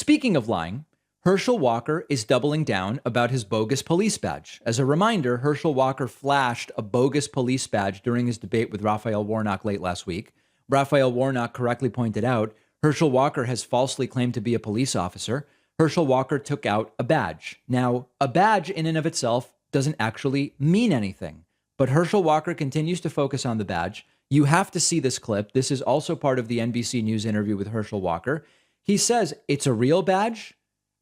Speaking of lying, Herschel Walker is doubling down about his bogus police badge. As a reminder, Herschel Walker flashed a bogus police badge during his debate with Raphael Warnock late last week. Raphael Warnock correctly pointed out Herschel Walker has falsely claimed to be a police officer. Herschel Walker took out a badge. Now, a badge in and of itself doesn't actually mean anything, but Herschel Walker continues to focus on the badge. You have to see this clip. This is also part of the NBC News interview with Herschel Walker. He says it's a real badge,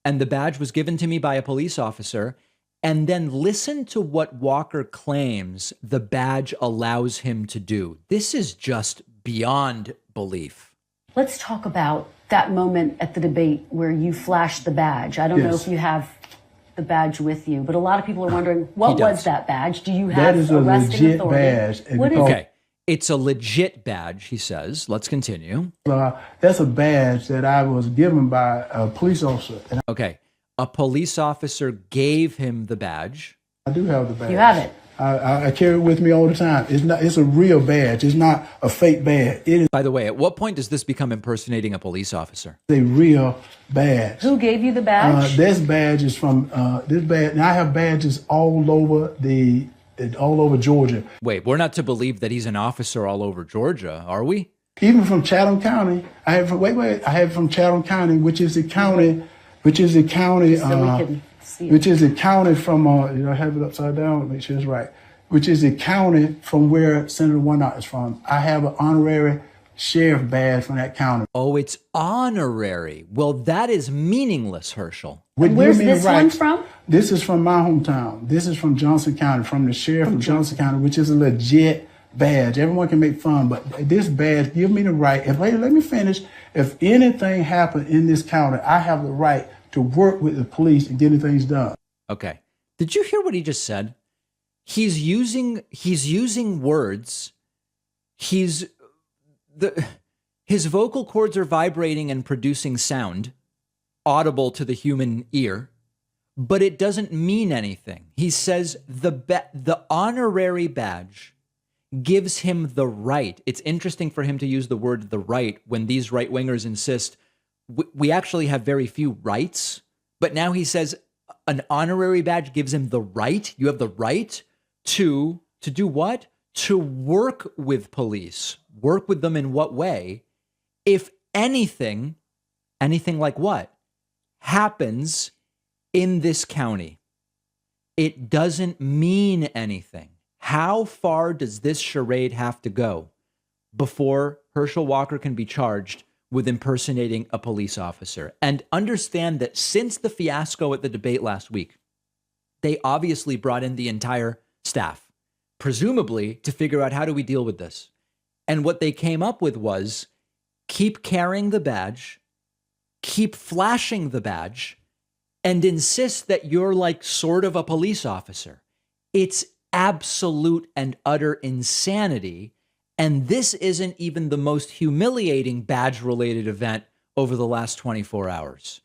and the badge was given to me by a police officer. And then listen to what Walker claims the badge allows him to do. This is just beyond belief. Let's talk about that moment at the debate where you flashed the badge. I don't know if you have the badge with you, but a lot of people are wondering, what was that badge? Do you have that is a legit badge? What is okay. It's a legit badge, he says. Let's continue. That's a badge that I was given by a police officer. Okay. A police officer gave him the badge. I do have the badge. You have it. I carry it with me all the time. It's a real badge. It's not a fake badge. It is. By the way, at what point does this become impersonating a police officer? A real badge. Who gave you the badge? This badge is from this badge. Now I have badges all over Georgia. Wait, we're not to believe that he's an officer all over Georgia, are we? Even from Chatham County. I have from Chatham County, which is the county from, I have it upside down, make sure it's right, which is the county from where Senator Warnock is from. I have an honorary sheriff badge from that county. Oh, it's honorary. Well, that is meaningless, Herschel. Where's this one from? This is from my hometown. This is from Johnson County, from the sheriff of Johnson County, which is a legit badge. Everyone can make fun, but this badge give me the right. Let me finish. If anything happened in this county, I have the right to work with the police and getting things done. Okay. Did you hear what he just said? He's using words. His vocal cords are vibrating and producing sound audible to the human ear, but it doesn't mean anything. He says the honorary badge gives him the right. It's interesting for him to use the word the right when these right-wingers insist we actually have very few rights, but now he says an honorary badge gives him the right. You have the right to do what? To work with police. Work with them in what way? If anything like what happens in this county, it doesn't mean anything. How far does this charade have to go before Herschel Walker can be charged with impersonating a police officer? And understand that since the fiasco at the debate last week, they obviously brought in the entire staff, presumably to figure out how do we deal with this. And what they came up with was keep carrying the badge, keep flashing the badge, and insist that you're like sort of a police officer. It's absolute and utter insanity. And this isn't even the most humiliating badge-related event over the last 24 hours.